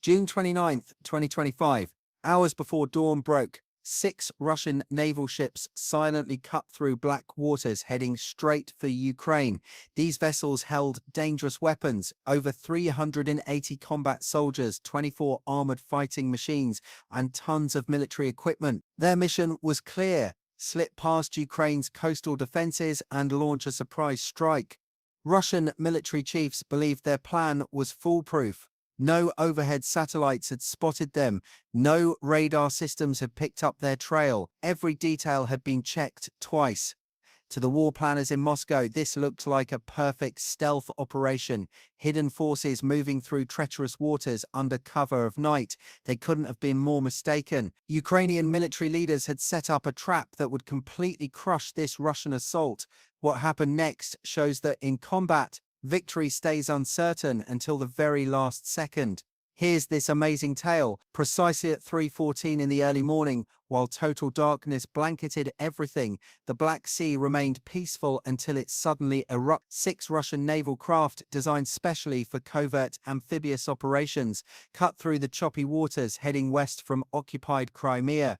June 29, 2025, hours before dawn broke, 6 Russian naval ships silently cut through black waters heading straight for Ukraine. These vessels held dangerous weapons, over 380 combat soldiers, 24 armored fighting machines, and tons of military equipment. Their mission was clear: slip past Ukraine's coastal defenses and launch a surprise strike. Russian military chiefs believed their plan was foolproof. No overhead satellites had spotted them. No radar systems had picked up their trail. Every detail had been checked twice. To the war planners in Moscow, this looked like a perfect stealth operation. Hidden forces moving through treacherous waters under cover of night. They couldn't have been more mistaken. Ukrainian military leaders had set up a trap that would completely crush this Russian assault. What happened next shows that in combat, victory stays uncertain until the very last second. Here's this amazing tale. Precisely at 3:14 in the early morning, while total darkness blanketed everything, the Black Sea remained peaceful until it suddenly erupted. 6 Russian naval craft designed specially for covert amphibious operations cut through the choppy waters heading west from occupied Crimea.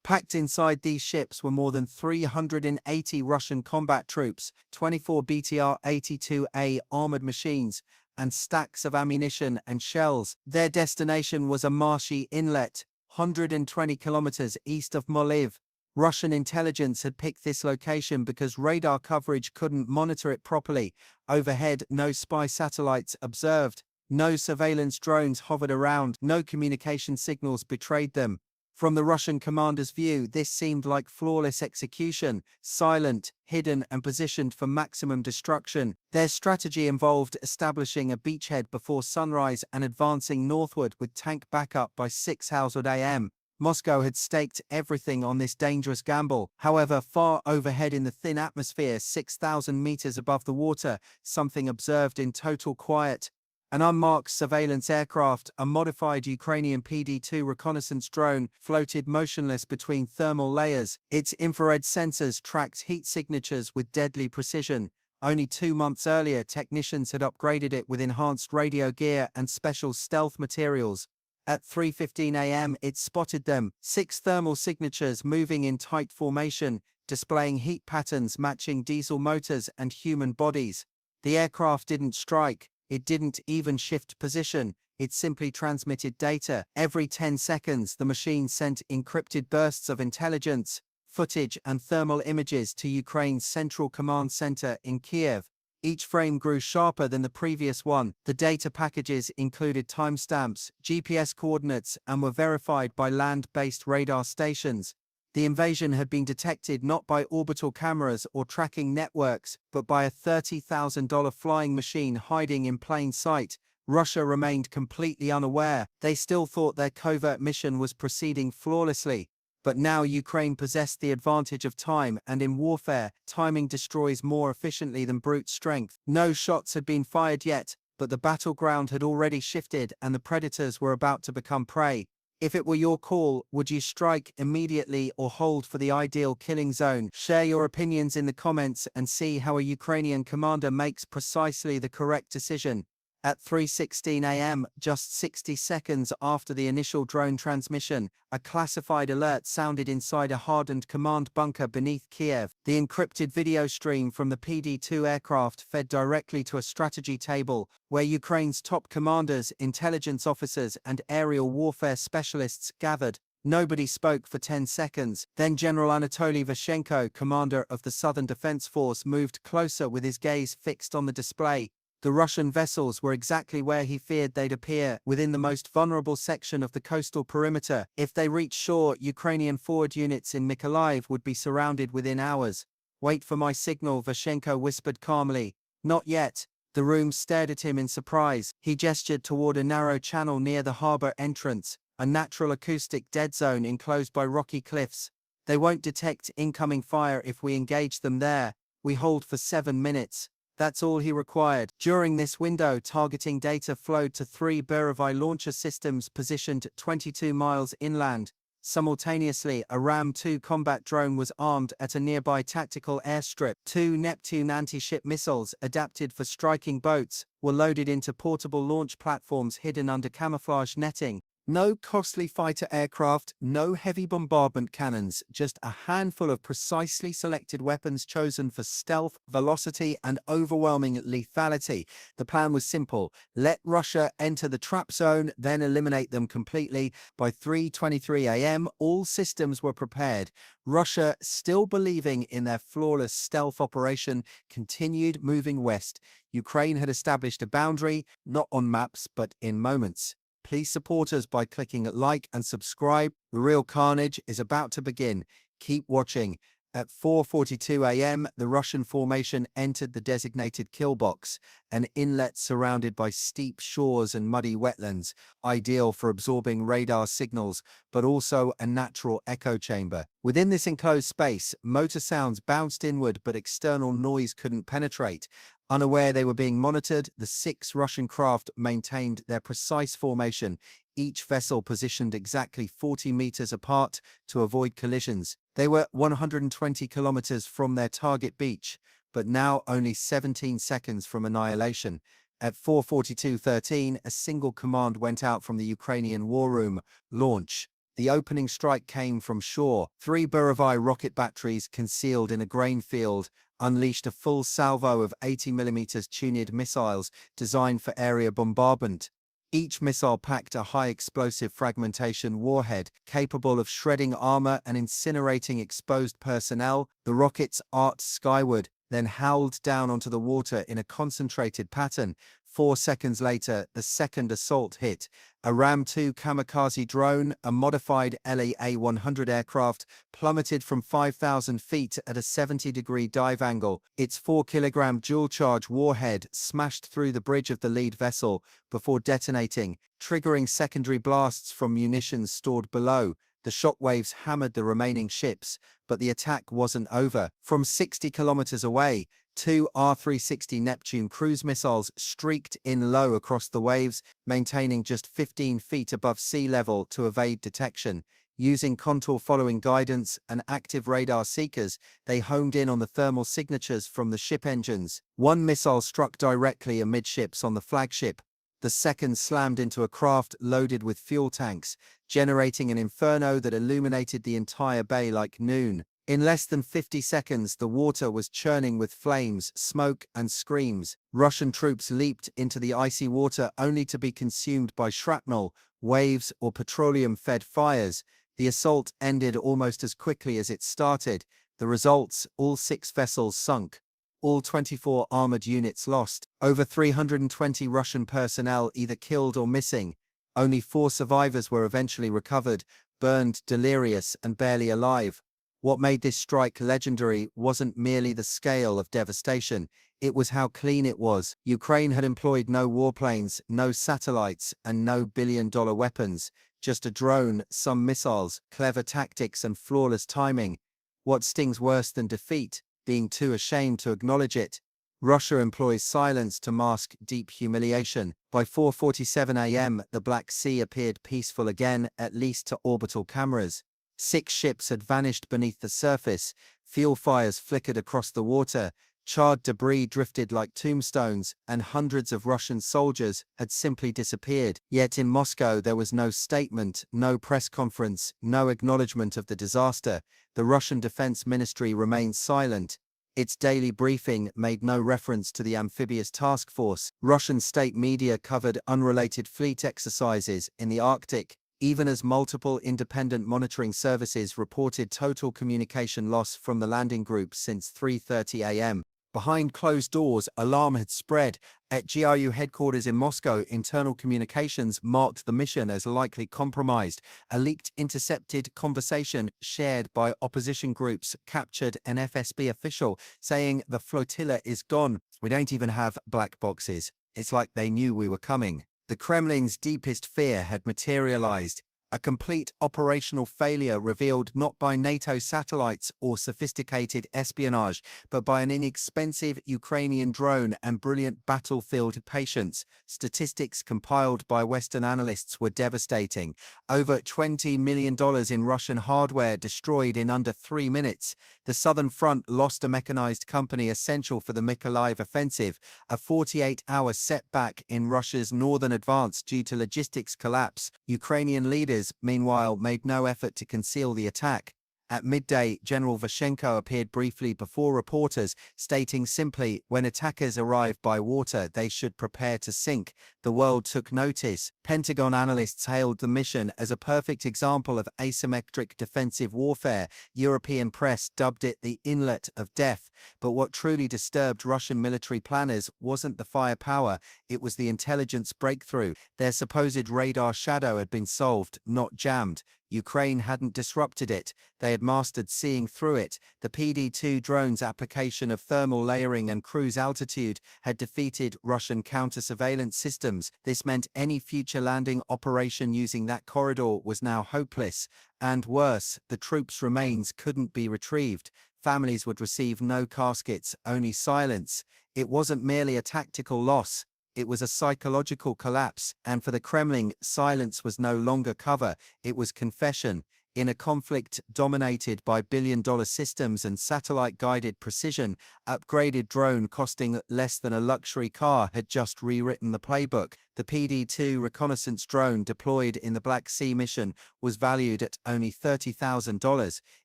Packed inside these ships were more than 380 Russian combat troops, 24 BTR-82A armored machines, and stacks of ammunition and shells. Their destination was a marshy inlet, 120 kilometers east of Moliv. Russian intelligence had picked this location because radar coverage couldn't monitor it properly. Overhead, no spy satellites observed. No surveillance drones hovered around. No communication signals betrayed them. From the Russian commander's view, this seemed like flawless execution, silent, hidden, and positioned for maximum destruction. Their strategy involved establishing a beachhead before sunrise and advancing northward with tank backup by 6 a.m. Moscow had staked everything on this dangerous gamble. However, far overhead in the thin atmosphere, 6,000 meters above the water, something observed in total quiet. An unmarked surveillance aircraft, a modified Ukrainian PD-2 reconnaissance drone, floated motionless between thermal layers. Its infrared sensors tracked heat signatures with deadly precision. Only 2 months earlier, technicians had upgraded it with enhanced radio gear and special stealth materials. At 3:15 a.m., it spotted them, 6 thermal signatures moving in tight formation, displaying heat patterns matching diesel motors and human bodies. The aircraft didn't strike. It didn't even shift position. It simply transmitted data. Every 10 seconds, the machine sent encrypted bursts of intelligence, footage, and thermal images to Ukraine's central command center in Kiev. Each frame grew sharper than the previous one. The data packages included timestamps, GPS coordinates, and were verified by land-based radar stations. The invasion had been detected not by orbital cameras or tracking networks, but by a $30,000 flying machine hiding in plain sight. Russia remained completely unaware. They still thought their covert mission was proceeding flawlessly. But now Ukraine possessed the advantage of time, and in warfare, timing destroys more efficiently than brute strength. No shots had been fired yet, but the battleground had already shifted and the predators were about to become prey. If it were your call, would you strike immediately or hold for the ideal killing zone? Share your opinions in the comments and see how a Ukrainian commander makes precisely the correct decision. At 3:16 a.m., just 60 seconds after the initial drone transmission, a classified alert sounded inside a hardened command bunker beneath Kiev. The encrypted video stream from the PD-2 aircraft fed directly to a strategy table where Ukraine's top commanders, intelligence officers, and aerial warfare specialists gathered. Nobody spoke for 10 seconds. Then General Anatoly Vashenko, commander of the Southern Defense Force, moved closer with his gaze fixed on the display. The Russian vessels were exactly where he feared they'd appear, within the most vulnerable section of the coastal perimeter. If they reached shore, Ukrainian forward units in Mykolaiv would be surrounded within hours. "Wait for my signal," Vashenko whispered calmly. "Not yet." The room stared at him in surprise. He gestured toward a narrow channel near the harbor entrance, a natural acoustic dead zone enclosed by rocky cliffs. "They won't detect incoming fire if we engage them there. We hold for 7 minutes." That's all he required. During this window, targeting data flowed to 3 Burovai launcher systems positioned 22 miles inland. Simultaneously, a Ram-2 combat drone was armed at a nearby tactical airstrip. Two Neptune anti-ship missiles, adapted for striking boats, were loaded into portable launch platforms hidden under camouflage netting. No costly fighter aircraft, no heavy bombardment cannons, just a handful of precisely selected weapons chosen for stealth, velocity, and overwhelming lethality. The plan was simple: let Russia enter the trap zone, then eliminate them completely. By 3:23 a.m., all systems were prepared. Russia, still believing in their flawless stealth operation, continued moving west. Ukraine had established a boundary, not on maps, but in moments. Please support us by clicking like and subscribe. The real carnage is about to begin. Keep watching. At 4:42 a.m., the Russian formation entered the designated kill box, an inlet surrounded by steep shores and muddy wetlands, ideal for absorbing radar signals, but also a natural echo chamber. Within this enclosed space, motor sounds bounced inward, but external noise couldn't penetrate. Unaware they were being monitored, the 6 Russian craft maintained their precise formation, each vessel positioned exactly 40 meters apart to avoid collisions. They were 120 kilometers from their target beach, but now only 17 seconds from annihilation. At 4:42:13, a single command went out from the Ukrainian war room: launch. The opening strike came from shore. 3 Burovai rocket batteries concealed in a grain field unleashed a full salvo of 80mm Tunid missiles designed for area bombardment. Each missile packed a high-explosive fragmentation warhead capable of shredding armor and incinerating exposed personnel. The rockets arced skyward, then howled down onto the water in a concentrated pattern. 4 seconds later, the second assault hit. A Ram-2 kamikaze drone, a modified La-100 aircraft, plummeted from 5,000 feet at a 70-degree dive angle. Its 4-kilogram dual-charge warhead smashed through the bridge of the lead vessel before detonating, triggering secondary blasts from munitions stored below. The shockwaves hammered the remaining ships, but the attack wasn't over. From 60 kilometers away, 2 R-360 Neptune cruise missiles streaked in low across the waves, maintaining just 15 feet above sea level to evade detection. Using contour-following guidance and active radar seekers, they homed in on the thermal signatures from the ship engines. One missile struck directly amidships on the flagship. The second slammed into a craft loaded with fuel tanks, generating an inferno that illuminated the entire bay like noon. In less than 50 seconds, the water was churning with flames, smoke, and screams. Russian troops leaped into the icy water only to be consumed by shrapnel, waves, or petroleum-fed fires. The assault ended almost as quickly as it started. The results: all 6 vessels sunk. All 24 armored units lost. Over 320 Russian personnel either killed or missing. Only 4 survivors were eventually recovered, burned, delirious, and barely alive. What made this strike legendary wasn't merely the scale of devastation, it was how clean it was. Ukraine had employed no warplanes, no satellites, and no billion-dollar weapons. Just a drone, some missiles, clever tactics, and flawless timing. What stings worse than defeat? Being too ashamed to acknowledge it. Russia employs silence to mask deep humiliation. By 4:47 a.m., the Black Sea appeared peaceful again, at least to orbital cameras. 6 ships had vanished beneath the surface, fuel fires flickered across the water, charred debris drifted like tombstones, and hundreds of Russian soldiers had simply disappeared. Yet in Moscow there was no statement, no press conference, no acknowledgement of the disaster. The Russian Defense Ministry remained silent. Its daily briefing made no reference to the amphibious task force. Russian state media covered unrelated fleet exercises in the Arctic, even as multiple independent monitoring services reported total communication loss from the landing group since 3:30 a.m. Behind closed doors, alarm had spread. At GRU headquarters in Moscow, internal communications marked the mission as likely compromised. A leaked intercepted conversation shared by opposition groups captured an FSB official saying, "The flotilla is gone. We don't even have black boxes. It's like they knew we were coming." The Kremlin's deepest fear had materialized. A complete operational failure revealed not by NATO satellites or sophisticated espionage, but by an inexpensive Ukrainian drone and brilliant battlefield patience. Statistics compiled by Western analysts were devastating. Over $20 million in Russian hardware destroyed in under 3 minutes. The Southern Front lost a mechanized company essential for the Mykolaiv offensive, a 48-hour setback in Russia's northern advance due to logistics collapse. Ukrainian leaders, meanwhile, made no effort to conceal the attack. At midday, General Vashenko appeared briefly before reporters, stating simply, when attackers arrive by water, they should prepare to sink. The world took notice. Pentagon analysts hailed the mission as a perfect example of asymmetric defensive warfare. European press dubbed it the inlet of death. But what truly disturbed Russian military planners wasn't the firepower, it was the intelligence breakthrough. Their supposed radar shadow had been solved, not jammed. Ukraine hadn't disrupted it, they had mastered seeing through it. The PD-2 drone's application of thermal layering and cruise altitude had defeated Russian counter-surveillance systems. This meant any future landing operation using that corridor was now hopeless. And worse, the troops' remains couldn't be retrieved. Families would receive no caskets, only silence. It wasn't merely a tactical loss. It was a psychological collapse, and for the Kremlin, silence was no longer cover, it was confession. In a conflict dominated by billion-dollar systems and satellite-guided precision, upgraded drone costing less than a luxury car had just rewritten the playbook. The PD-2 reconnaissance drone deployed in the Black Sea mission was valued at only $30,000.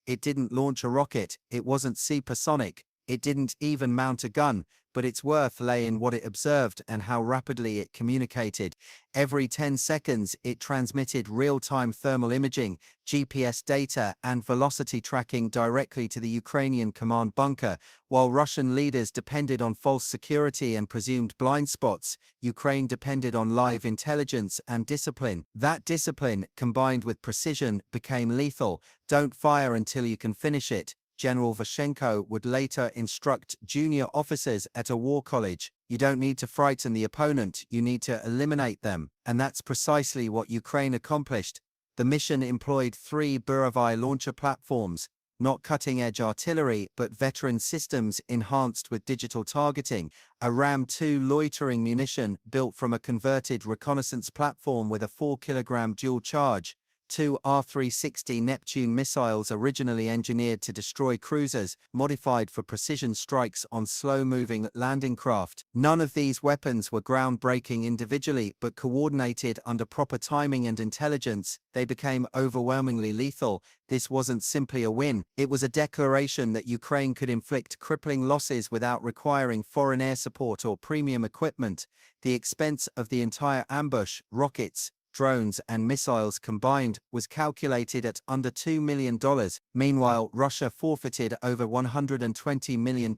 It didn't launch a rocket, it wasn't supersonic, it didn't even mount a gun, but its worth lay in what it observed and how rapidly it communicated. Every 10 seconds, it transmitted real-time thermal imaging, GPS data, and velocity tracking directly to the Ukrainian command bunker. While Russian leaders depended on false security and presumed blind spots, Ukraine depended on live intelligence and discipline. That discipline, combined with precision, became lethal. Don't fire until you can finish it. General Vashenko would later instruct junior officers at a war college. You don't need to frighten the opponent, you need to eliminate them. And that's precisely what Ukraine accomplished. The mission employed 3 Buravai launcher platforms, not cutting-edge artillery, but veteran systems enhanced with digital targeting, a Ram-2 loitering munition built from a converted reconnaissance platform with a 4-kilogram dual charge, 2 R-360 Neptune missiles originally engineered to destroy cruisers, modified for precision strikes on slow-moving landing craft. None of these weapons were groundbreaking individually, but coordinated under proper timing and intelligence, they became overwhelmingly lethal. This wasn't simply a win, it was a declaration that Ukraine could inflict crippling losses without requiring foreign air support or premium equipment. The expense of the entire ambush, rockets, drones and missiles combined, was calculated at under $2 million. Meanwhile, Russia forfeited over $120 million,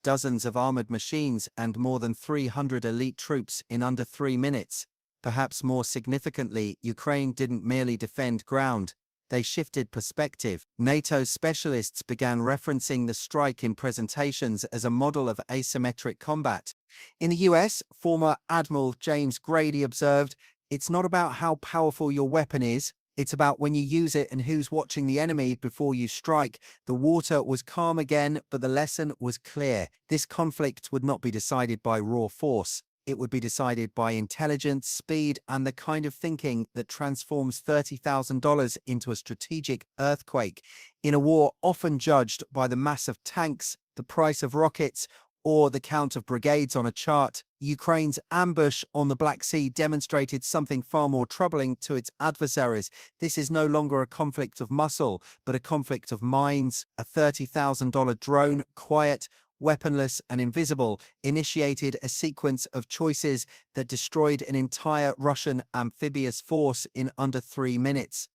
dozens of armored machines and more than 300 elite troops in under 3 minutes. Perhaps more significantly, Ukraine didn't merely defend ground, they shifted perspective. NATO specialists began referencing the strike in presentations as a model of asymmetric combat. In the US, former Admiral James Grady observed, "It's not about how powerful your weapon is, it's about when you use it and who's watching the enemy before you strike." The water was calm again, but the lesson was clear. This conflict would not be decided by raw force. It would be decided by intelligence, speed, and the kind of thinking that transforms $30,000 into a strategic earthquake. In a war often judged by the mass of tanks, the price of rockets, or the count of brigades on a chart, Ukraine's ambush on the Black Sea demonstrated something far more troubling to its adversaries. This is no longer a conflict of muscle, but a conflict of minds. A $30,000 drone, quiet, weaponless, and invisible, initiated a sequence of choices that destroyed an entire Russian amphibious force in under 3 minutes.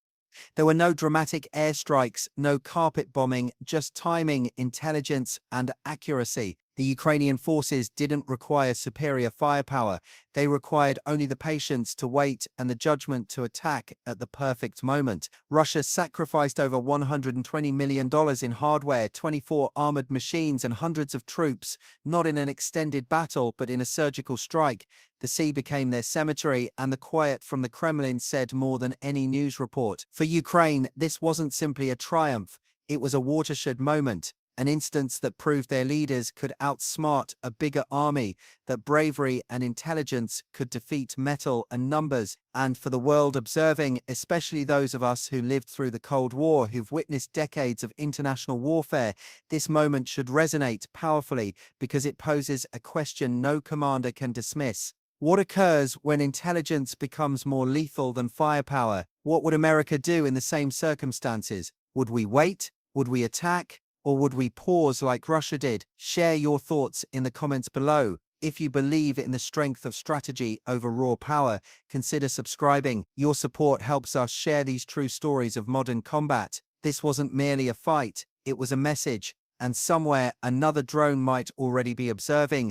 There were no dramatic airstrikes, no carpet bombing, just timing, intelligence, and accuracy. The Ukrainian forces didn't require superior firepower. They required only the patience to wait and the judgment to attack at the perfect moment. Russia sacrificed over $120 million in hardware, 24 armored machines, and hundreds of troops, not in an extended battle, but in a surgical strike. The sea became their cemetery, and the quiet from the Kremlin said more than any news report. For Ukraine, this wasn't simply a triumph. It was a watershed moment. An instance that proved their leaders could outsmart a bigger army, that bravery and intelligence could defeat metal and numbers. And for the world observing, especially those of us who lived through the Cold War, who've witnessed decades of international warfare, this moment should resonate powerfully because it poses a question no commander can dismiss. What occurs when intelligence becomes more lethal than firepower? What would America do in the same circumstances? Would we wait? Would we attack? Or would we pause like Russia did? Share your thoughts in the comments below. If you believe in the strength of strategy over raw power, consider subscribing. Your support helps us share these true stories of modern combat. This wasn't merely a fight, it was a message. And somewhere another drone might already be observing.